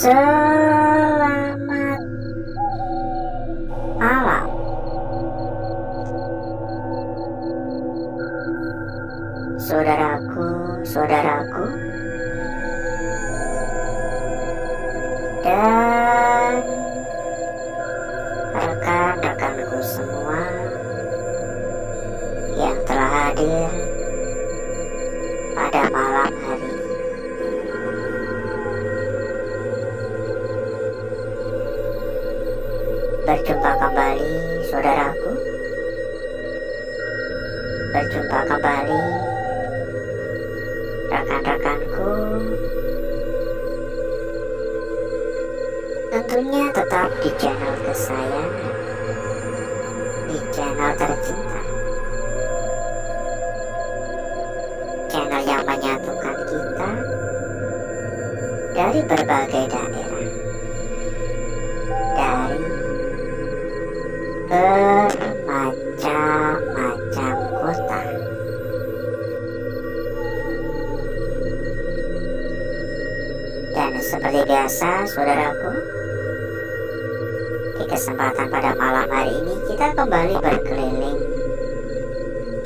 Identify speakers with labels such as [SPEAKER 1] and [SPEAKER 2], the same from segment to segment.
[SPEAKER 1] Selamat malam, saudaraku, dan rekan-rekanku semua yang telah hadir pada malam hari ini. Berjumpa kembali, saudaraku. Berjumpa kembali, rekan-rekanku. Tentunya tetap di channel kesayangan, di channel tercinta, channel yang menyatukan kita dari berbagai daerah, dari bermacam-macam kota. Dan seperti biasa, saudaraku, di kesempatan pada malam hari ini kita kembali berkeliling,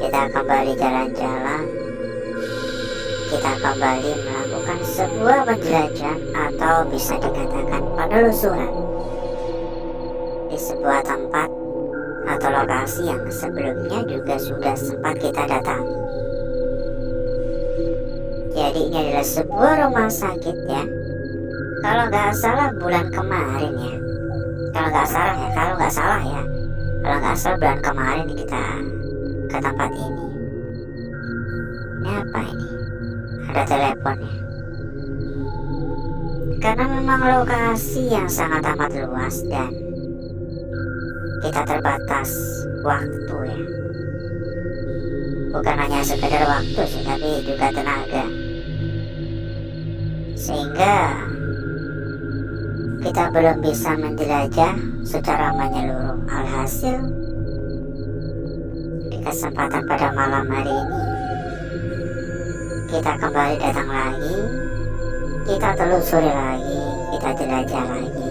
[SPEAKER 1] kita kembali jalan-jalan, kita kembali melakukan sebuah penjelajahan atau bisa dikatakan penelusuran di sebuah tempat atau lokasi yang sebelumnya juga sudah sempat kita datangi. Jadi ini adalah sebuah rumah sakit ya. Kalau nggak salah bulan kemarin ya. Kalau nggak salah bulan kemarin kita ke tempat ini. Ini apa ini? Ada teleponnya. Karena memang lokasi yang sangat amat luas dan kita terbatas waktu ya. Bukan hanya sekedar waktu sih, tapi juga tenaga. Sehingga kita belum bisa menjelajah secara menyeluruh. Alhasil di kesempatan pada malam hari ini kita kembali datang lagi, kita telusuri lagi, kita jelajah lagi.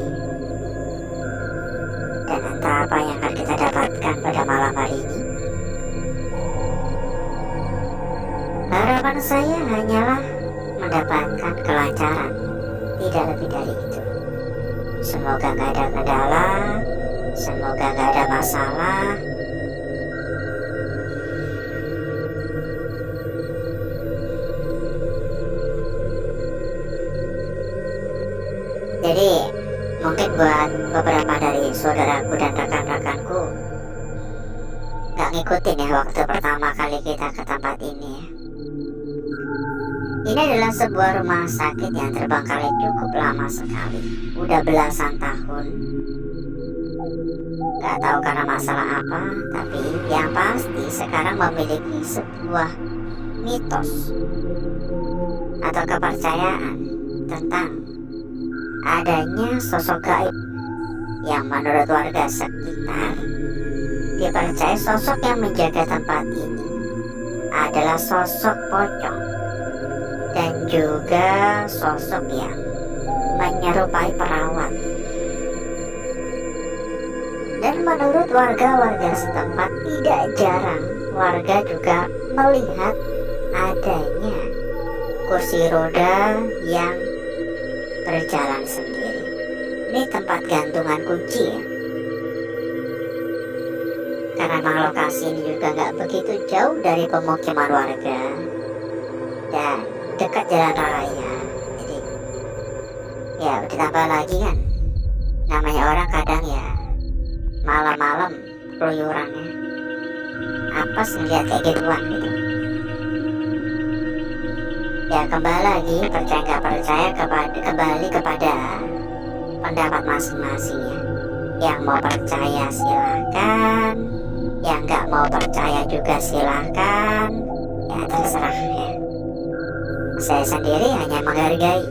[SPEAKER 1] Dan entah apa yang akan kita dapatkan pada malam hari ini. Harapan saya hanyalah mendapatkan kelancaran, tidak lebih dari itu. Semoga gak ada kendala, semoga gak ada masalah. Jadi mungkin buat beberapa dari saudaraku dan rekan-rekanku gak ngikutin ya waktu pertama kali kita ke tempat ini ya. Ini adalah sebuah rumah sakit yang terbengkalai cukup lama sekali, udah belasan tahun. Gak tahu karena masalah apa, tapi yang pasti sekarang memiliki sebuah mitos atau kepercayaan tentang adanya sosok gaib yang menurut warga sekitar dipercaya sosok yang menjaga tempat ini adalah sosok pocong dan juga sosok yang menyerupai perawat. Dan menurut warga-warga setempat tidak jarang warga juga melihat adanya kursi roda yang berjalan sendiri. Ini tempat gantungan kunci ya. Karena memang lokasi ini juga nggak begitu jauh dari pemukiman warga dan dekat jalan raya. Jadi ya ditambah lagi kan, namanya orang kadang ya malam-malam keluyurannya apes ngeliat kayak gituan gitu. Ya kembali lagi, percaya nggak percaya kembali kepada pendapat masing-masing ya. Yang mau percaya silahkan, yang nggak mau percaya juga silahkan, ya terserah ya. Saya sendiri hanya menghargai.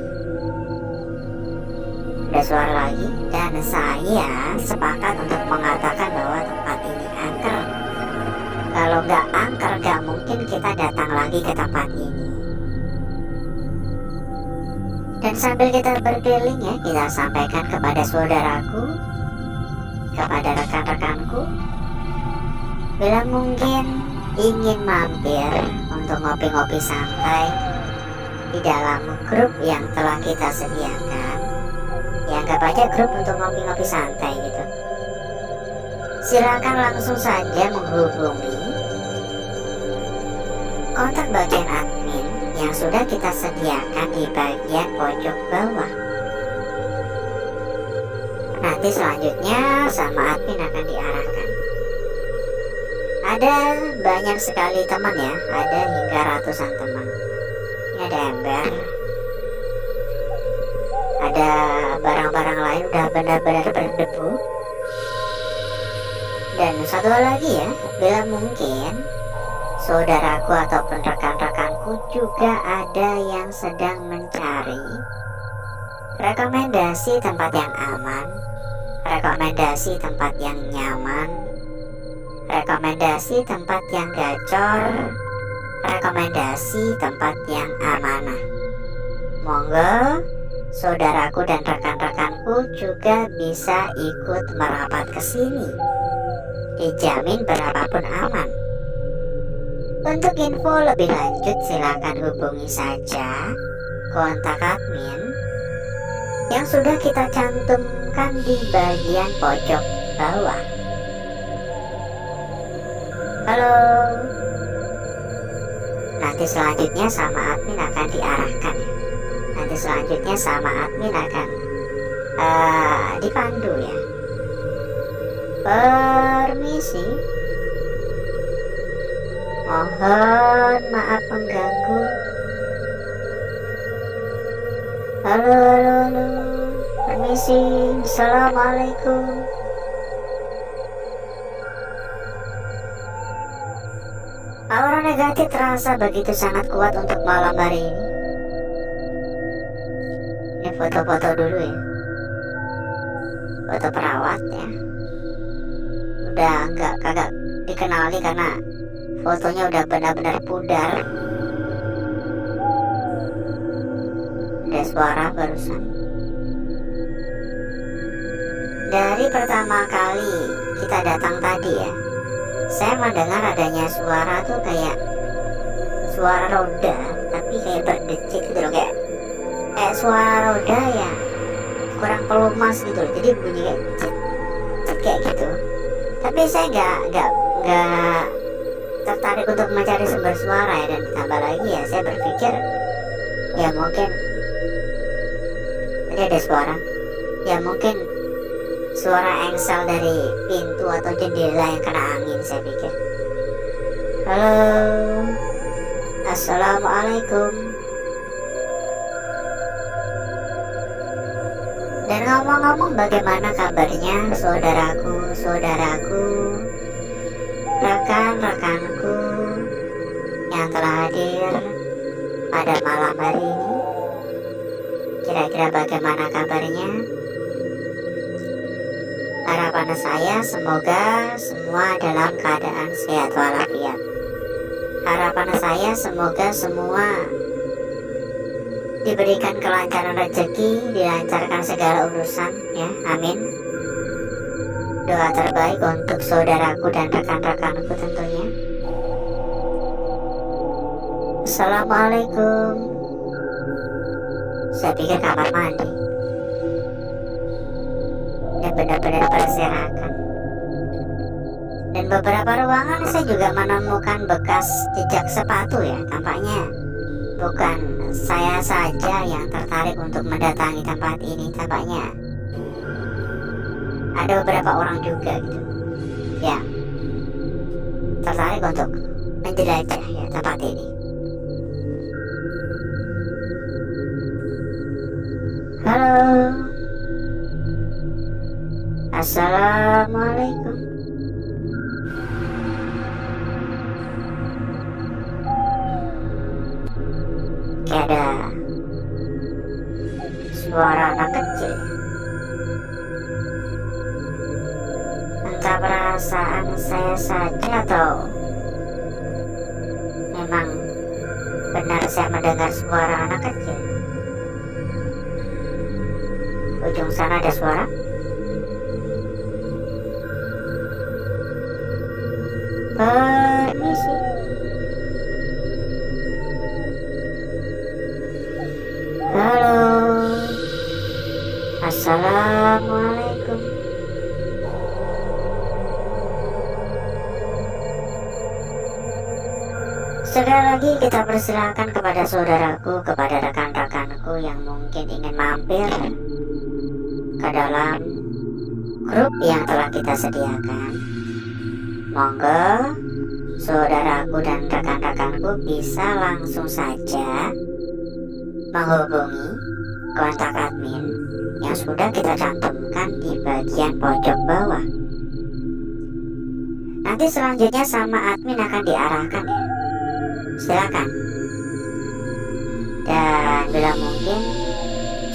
[SPEAKER 1] Ada suara lagi, dan saya sepakat untuk mengatakan bahwa tempat ini angker. Kalau nggak angker, nggak mungkin kita datang lagi ke tempat ini. Dan sambil kita berkeliling ya, kita sampaikan kepada saudaraku, kepada rekan-rekanku, bila mungkin ingin mampir untuk ngopi-ngopi santai di dalam grup yang telah kita sediakan, ya anggap aja grup untuk ngopi-ngopi santai gitu. Silakan langsung saja menghubungi kontak bagian admin yang sudah kita sediakan di bagian pojok bawah. Nanti selanjutnya sama admin akan diarahkan. Ada banyak sekali teman ya, ada hingga ratusan teman. Ini ada ember, ada barang-barang lain udah benar-benar berdebu. Dan satu hal lagi ya, bila mungkin saudaraku ataupun rekan-rekanku juga ada yang sedang mencari rekomendasi tempat yang aman, rekomendasi tempat yang nyaman, rekomendasi tempat yang gacor, rekomendasi tempat yang amanah. Monggo saudaraku dan rekan-rekanku juga bisa ikut merapat ke sini. Dijamin berapapun aman. Untuk info lebih lanjut silakan hubungi saja kontak admin yang sudah kita cantumkan di bagian pojok bawah. Halo. Nanti selanjutnya sama admin akan diarahkan ya. Nanti selanjutnya sama admin akan dipandu ya. Permisi, mohon maaf mengganggu. Halo, permisi, assalamualaikum. Aura negatif terasa begitu sangat kuat untuk malam hari ini. Ini foto-foto dulu ya, foto perawat ya. Udah kagak dikenali karena fotonya udah benar-benar pudar. Ada suara barusan. Dari pertama kali kita datang tadi ya, saya mendengar adanya suara tuh kayak suara roda, tapi kayak berdecit gitu loh, kayak suara roda ya kurang pelumas gitu loh. Jadi bunyi kayak cit, cit kayak gitu. Tapi saya nggak tertarik untuk mencari sumber suara ya, dan ditambah lagi ya saya berpikir ya mungkin tadi ada suara, ya mungkin suara engsel dari pintu atau jendela yang kena angin saya pikir. Halo, assalamualaikum. Dan ngomong-ngomong, bagaimana kabarnya saudaraku, rekan-rekanku yang telah hadir pada malam hari ini? Kira-kira bagaimana kabarnya? Harapan saya semoga semua dalam keadaan sehat walafiat. Harapan saya semoga semua diberikan kelancaran rezeki, dilancarkan segala urusan ya, amin. Doa terbaik untuk saudaraku dan rekan-rekanku tentunya. Assalamualaikum. Saya pikir kamar mandi. Ini benar-benar berserakan. Dan beberapa ruangan saya juga menemukan bekas jejak sepatu ya. Tampaknya bukan saya saja yang tertarik untuk mendatangi tempat ini. Tampaknya ada beberapa orang juga gitu yang tertarik untuk menjelajah ya tempat ini. Halo, assalamualaikum. Kayak ada suara anak kecil. Entah perasaan saya saja atau memang benar saya mendengar suara anak kecil. ujung sana ada suara. Permisi. Halo. Assalamualaikum. Sekali lagi kita persilakan kepada saudaraku, kepada rekan-rekanku yang mungkin ingin mampir ke dalam grup yang telah kita sediakan. Monggo saudaraku dan rekan-rekanku bisa langsung saja menghubungi kontak admin yang sudah kita cantumkan di bagian pojok bawah. Nanti selanjutnya sama admin akan diarahkan ya. Silakan. Dan bila mungkin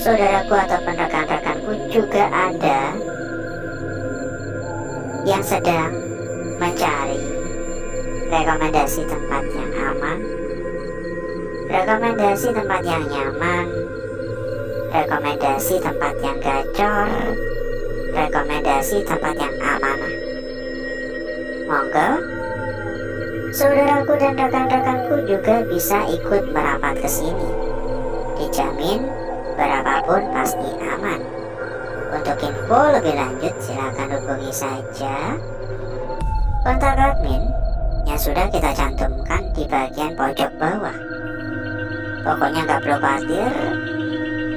[SPEAKER 1] saudaraku ataupun rekan-rekanku juga ada yang sedang mencari rekomendasi tempat yang aman, rekomendasi tempat yang nyaman, rekomendasi tempat yang gacor, rekomendasi tempat yang amanah. Monggo saudaraku dan rekan-rekanku juga bisa ikut merapat ke sini. Dijamin berapapun pasti aman. Untuk info lebih lanjut silakan hubungi saja kontak admin yang sudah kita cantumkan di bagian pojok bawah. Pokoknya nggak perlu khawatir,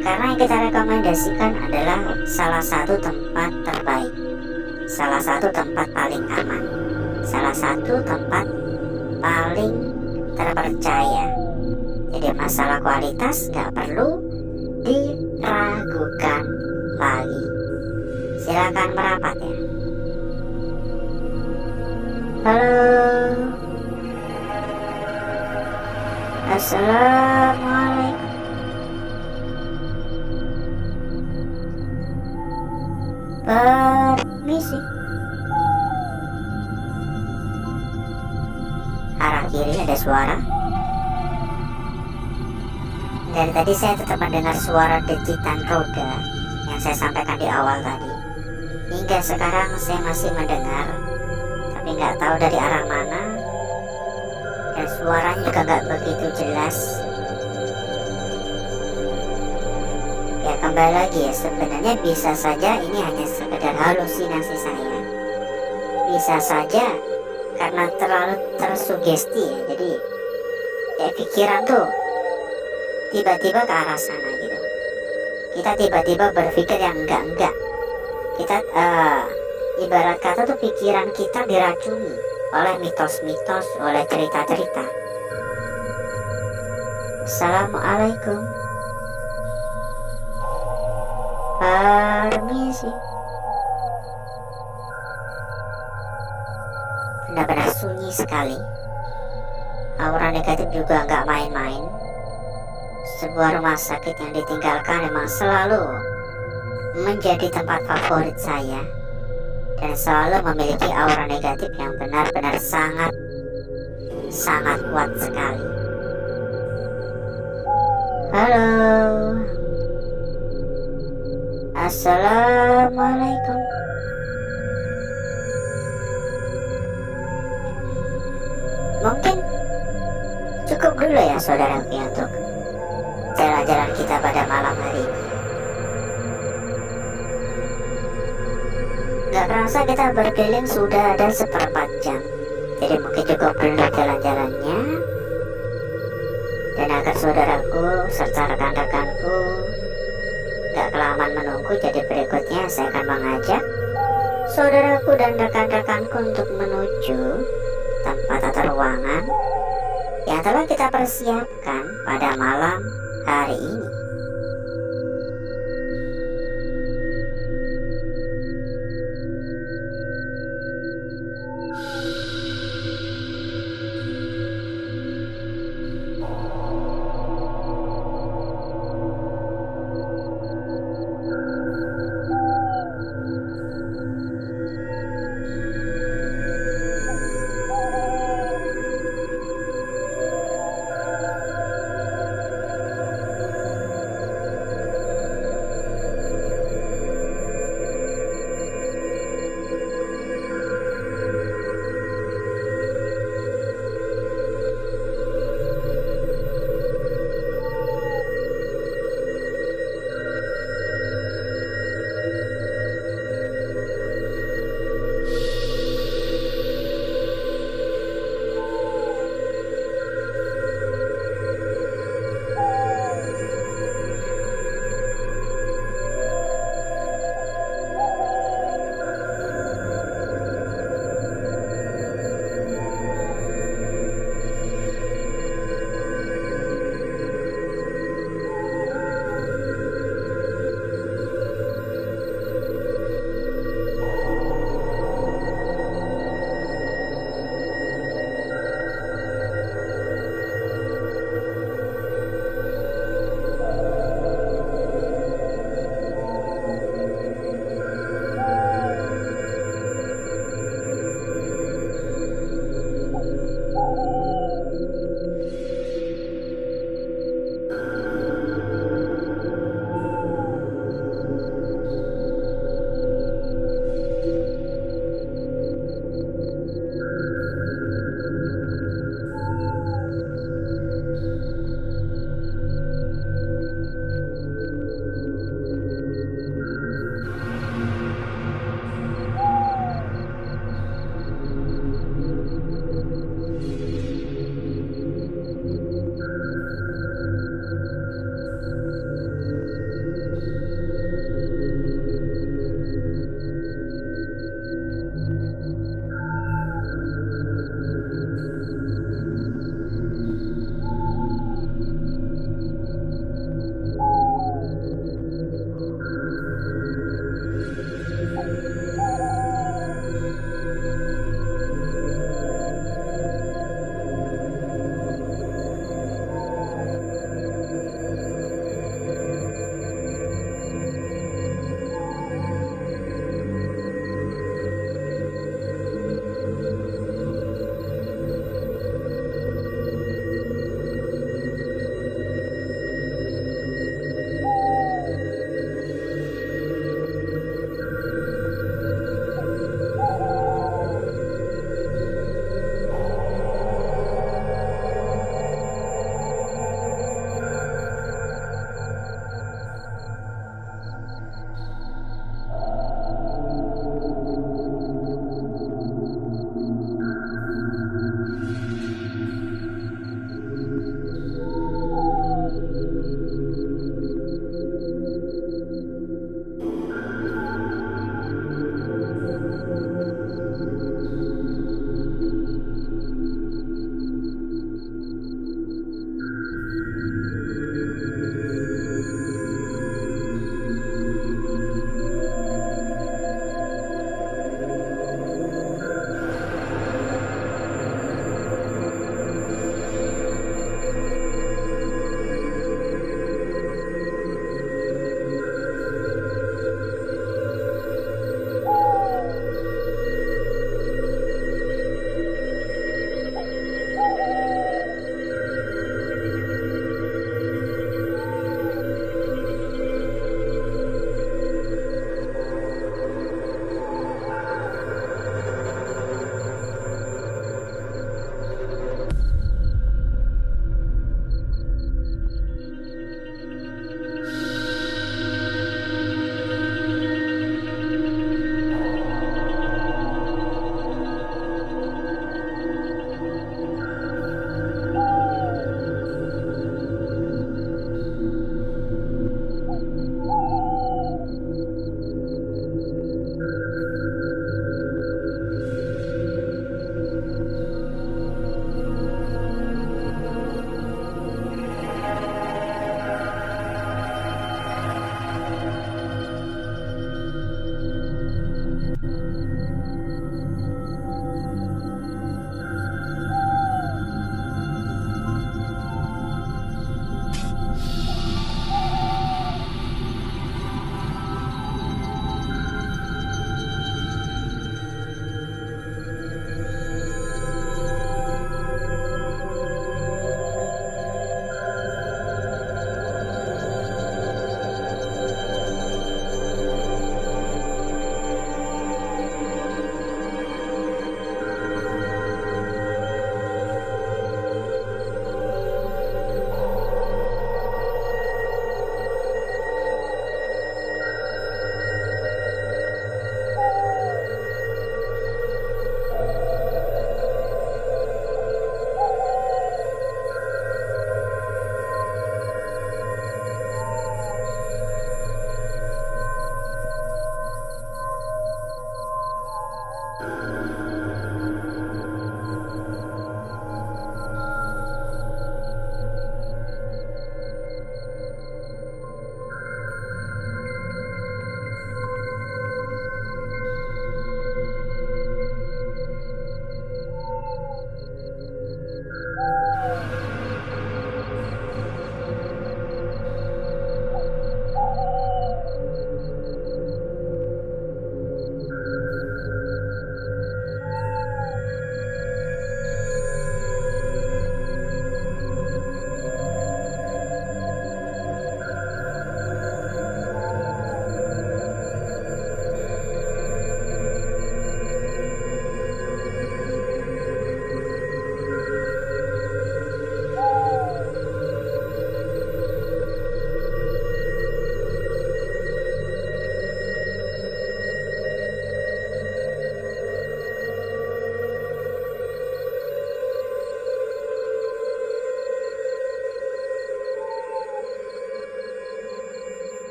[SPEAKER 1] karena yang kita rekomendasikan adalah salah satu tempat terbaik, salah satu tempat paling aman, salah satu tempat paling terpercaya. Jadi masalah kualitas nggak perlu diragukan lagi. Silakan merapat ya. Halo. Assalamualaikum. Permisi. Arah kiri ada suara. Dari tadi saya tetap mendengar suara dejitan roda yang saya sampaikan di awal tadi. Hingga sekarang saya masih mendengar, tapi nggak tahu dari arah mana. Dan suaranya juga nggak begitu jelas. Ya kembali lagi ya, sebenarnya bisa saja ini hanya sekedar halusinasi saya. Bisa saja karena terlalu tersugesti ya, jadi kayak pikiran tuh tiba-tiba ke arah sana gitu. Kita tiba-tiba berpikir yang enggak. Kita ibarat kata tuh pikiran kita diracuni oleh mitos-mitos, oleh cerita-cerita. Assalamualaikum. Permisi. Benar-benar sunyi sekali. Aura negatif juga nggak main-main. Sebuah rumah sakit yang ditinggalkan memang selalu menjadi tempat favorit saya, dan selalu memiliki aura negatif yang benar-benar sangat kuat sekali. Halo. Assalamualaikum. Mungkin cukup dulu ya saudaraku untuk jalan-jalan kita pada malam hari ini. Gak kerasa kita berkeliling sudah ada 1/4 jam. Jadi mungkin cukup dulu jalan-jalannya. Dan agar saudaraku serta rekan-rekanku gak kelamaan menunggu, jadi berikutnya saya akan mengajak saudaraku dan rekan-rekanku untuk menuju tempat atau ruangan yang telah kita persiapkan pada malam hari ini.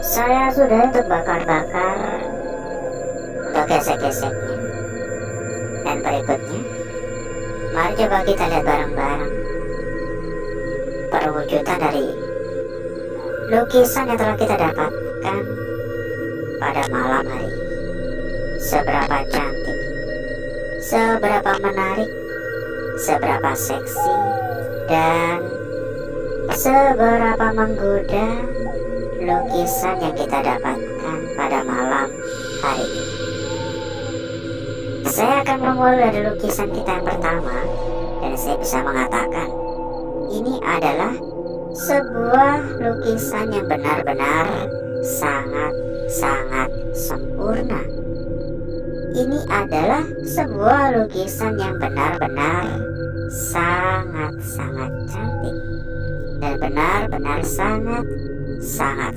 [SPEAKER 1] Saya sudah untuk bakar-bakar untuk gesek-geseknya. Dan berikutnya, mari coba kita lihat bareng-bareng perwujudan dari lukisan yang telah kita dapatkan pada malam hari ini. Seberapa cantik, seberapa menarik, seberapa seksi, dan seberapa menggoda lukisan yang kita dapatkan pada malam hari ini. Saya akan memulai dari lukisan kita yang pertama, dan saya bisa mengatakan ini adalah sebuah lukisan yang benar-benar sangat-sangat sempurna. Ini adalah sebuah lukisan yang benar-benar sangat-sangat cantik dan benar-benar sangat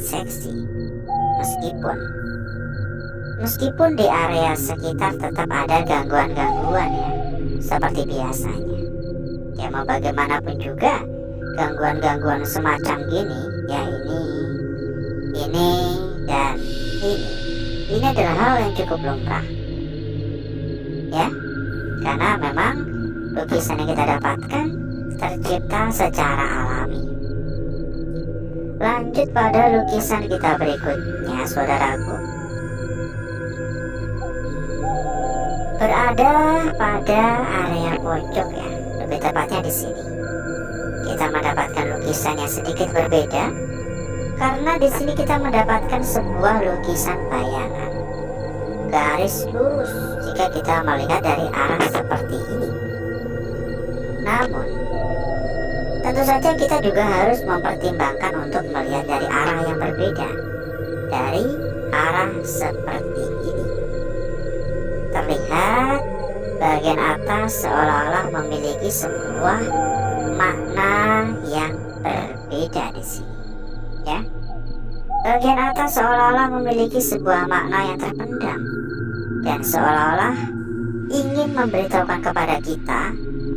[SPEAKER 1] seksi. Meskipun di area sekitar tetap ada gangguan-gangguan ya, seperti biasanya. Ya mau bagaimanapun juga, gangguan-gangguan semacam gini, ya ini dan ini adalah hal yang cukup lumrah. Ya, karena memang lukisan yang kita dapatkan tercipta secara alami. Lanjut pada lukisan kita berikutnya, saudaraku. Berada pada area pojok ya, lebih tepatnya di sini. Kita mendapatkan lukisan yang sedikit berbeda, karena di sini kita mendapatkan sebuah lukisan bayangan garis lurus jika kita melihat dari arah seperti ini. Namun, tentu saja kita juga harus mempertimbangkan untuk melihat dari arah yang berbeda, dari arah seperti ini. Terlihat bagian atas seolah-olah memiliki sebuah makna yang berbeda di sini. Ya, bagian atas seolah-olah memiliki sebuah makna yang terpendam dan seolah-olah ingin memberitahukan kepada kita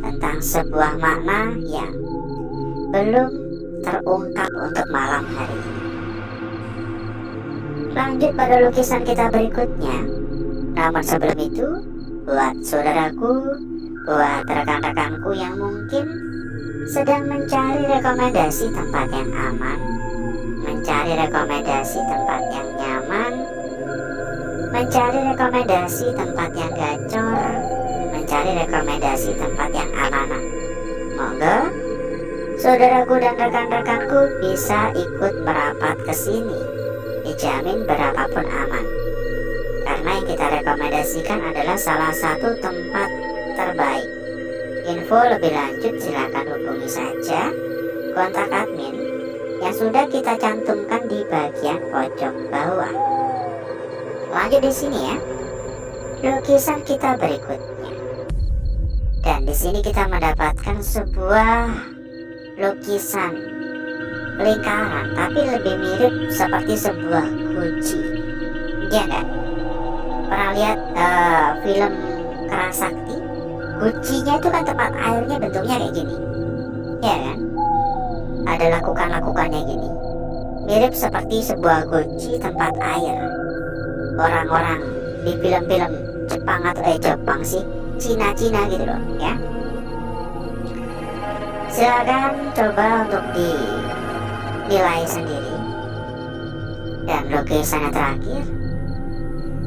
[SPEAKER 1] tentang sebuah makna yang belum terungkap untuk malam hari ini. Lanjut pada lukisan kita berikutnya. Namun sebelum itu, buat saudaraku, buat rekan-rekanku yang mungkin sedang mencari rekomendasi tempat yang aman, mencari mencari rekomendasi tempat yang nyaman, mencari rekomendasi tempat yang gacor, mencari rekomendasi tempat yang amanah. Monggo, saudaraku dan rekan-rekanku bisa ikut merapat ke sini. Dijamin berapapun aman. Karena yang kita rekomendasikan adalah salah satu tempat terbaik. Info lebih lanjut silakan hubungi saja kontak admin yang sudah kita cantumkan di bagian pojok bawah. Lanjut di sini ya. Lukisan kita berikutnya. Dan di sini kita mendapatkan sebuah lukisan lingkaran, tapi lebih mirip seperti sebuah guci. Iya enggak? Pernah lihat film Kerasakti? Gucinya itu kan tempat airnya bentuknya kayak gini, ya kan? Ada lakukan-lakukannya gini, mirip seperti sebuah guci tempat air. Orang-orang di film-film Jepang atau Jepang sih, Cina-Cina gitu loh ya. Silakan coba untuk dinilai sendiri. Dan lukisan yang terakhir,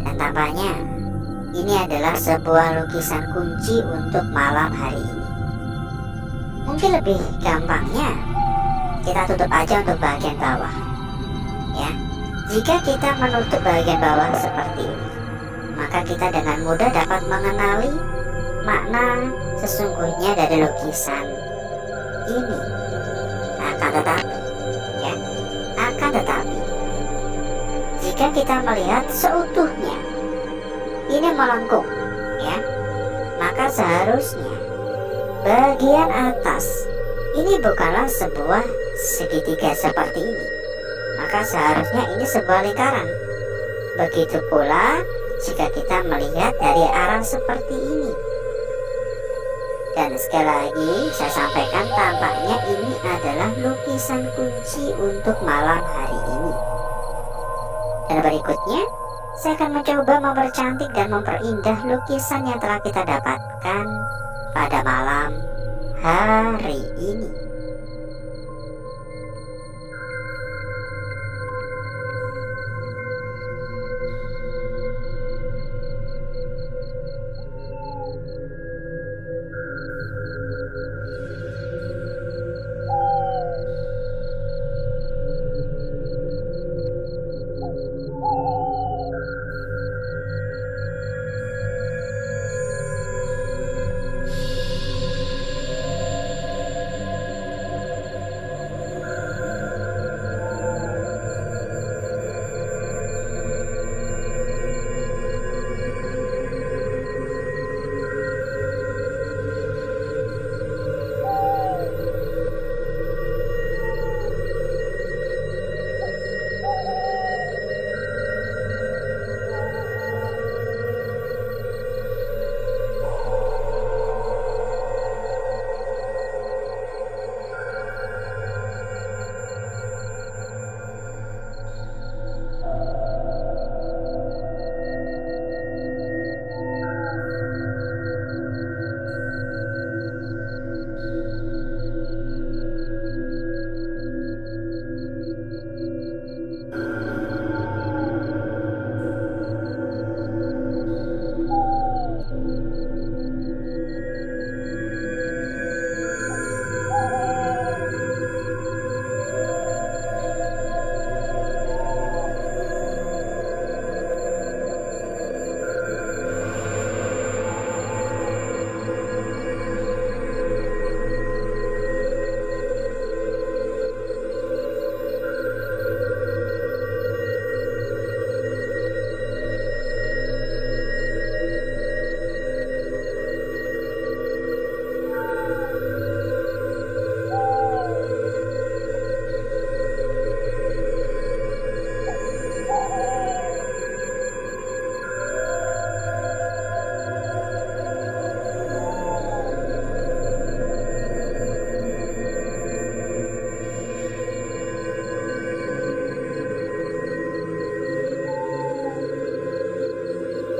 [SPEAKER 1] dan tampaknya ini adalah sebuah lukisan kunci untuk malam hari ini. Mungkin lebih gampangnya kita tutup aja untuk bagian bawah ya. Jika kita menutup bagian bawah seperti ini, maka kita dengan mudah dapat mengenali makna sesungguhnya dari lukisan ini. Akan tetapi jika kita melihat seutuhnya ini melengkung ya, maka seharusnya bagian atas ini bukanlah sebuah segitiga seperti ini, maka seharusnya ini sebuah lingkaran. Begitu pula jika kita melihat dari arah seperti ini. Dan sekali lagi saya sampaikan, tampaknya ini adalah lukisan kunci untuk malam hari ini. Dan berikutnya saya akan mencoba mempercantik dan memperindah lukisan yang telah kita dapatkan pada malam hari ini.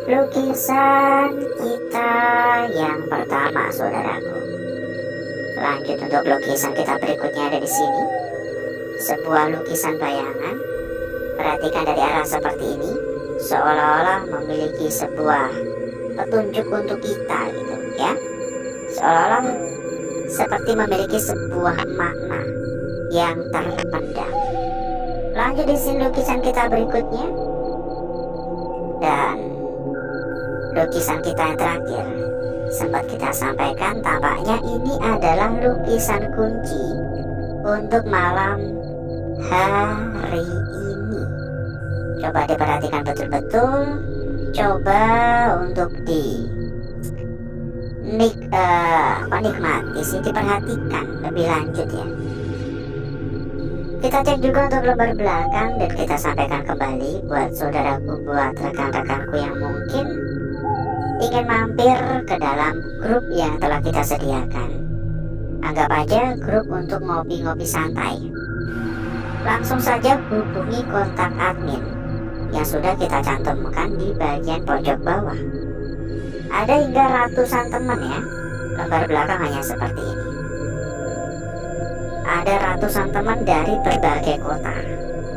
[SPEAKER 1] Lukisan kita yang pertama, saudaraku. Lanjut untuk lukisan kita berikutnya ada di sini. sebuah lukisan bayangan. Perhatikan dari arah seperti ini, seolah-olah memiliki sebuah petunjuk untuk kita gitu ya. Seolah-olah seperti memiliki sebuah makna yang terpendam. Lanjut di scene lukisan kita berikutnya. Dan lukisan kita yang terakhir sempat kita sampaikan, tampaknya ini adalah lukisan kunci untuk malam hari ini. Coba diperhatikan betul-betul, coba untuk menikmati sih, diperhatikan lebih lanjut ya. Kita cek juga untuk lembar belakang dan kita sampaikan kembali buat saudaraku, buat rekan-rekanku yang mungkin ingin mampir ke dalam grup yang telah kita sediakan. Anggap aja grup untuk ngopi-ngopi santai. Langsung saja hubungi kontak admin yang sudah kita cantumkan di bagian pojok bawah. Ada hingga ratusan teman ya. Lembar belakang hanya seperti ini. Ada ratusan teman dari berbagai kota,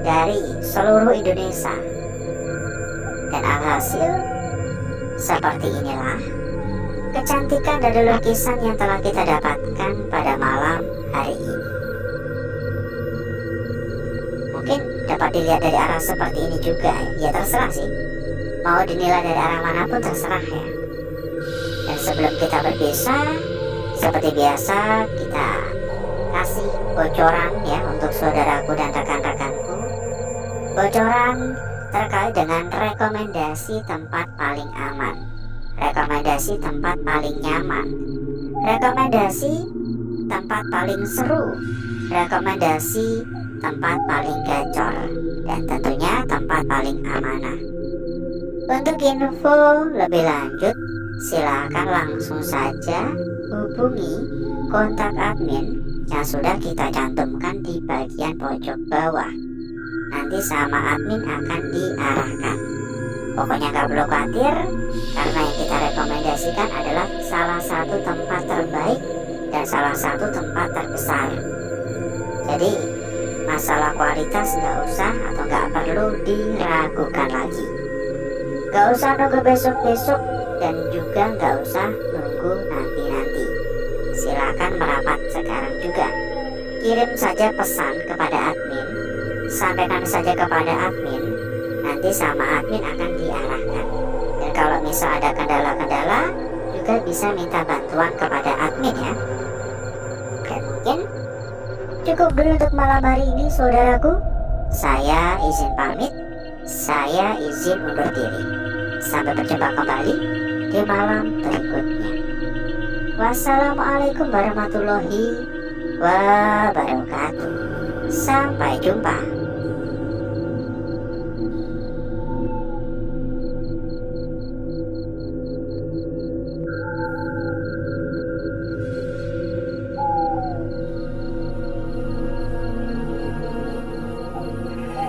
[SPEAKER 1] dari seluruh Indonesia. Dan alhasil seperti inilah kecantikan dari lukisan yang telah kita dapatkan pada malam hari ini. Mungkin dapat dilihat dari arah seperti ini juga ya, terserah sih. Mau dinilai dari arah manapun terserah ya. Dan sebelum kita berpisah, seperti biasa kita kasih bocoran ya untuk saudaraku dan rekan-rekanku. Bocoran terkait dengan rekomendasi tempat paling aman, rekomendasi tempat paling nyaman, rekomendasi tempat paling seru, rekomendasi tempat paling gacor, dan tentunya tempat paling amanah. Untuk info lebih lanjut, silakan langsung saja hubungi kontak admin yang sudah kita cantumkan di bagian pojok bawah. Nanti sama admin akan diarahkan. Pokoknya gak perlu khawatir, karena yang kita rekomendasikan adalah salah satu tempat terbaik dan salah satu tempat terbesar. Jadi masalah kualitas gak usah atau gak perlu diragukan lagi. Gak usah nunggu besok-besok dan juga gak usah nunggu nanti-nanti. Silakan merapat sekarang juga. Kirim saja pesan kepada admin, sampaikan saja kepada admin, nanti sama admin akan diarahkan. Dan kalau misal ada kendala-kendala, juga bisa minta bantuan kepada admin ya. Dan mungkin cukup dulu untuk malam hari ini saudaraku. Saya izin pamit, saya izin undur diri. Sampai berjumpa kembali di malam berikutnya. Wassalamualaikum warahmatullahi wabarakatuh. Sampai jumpa.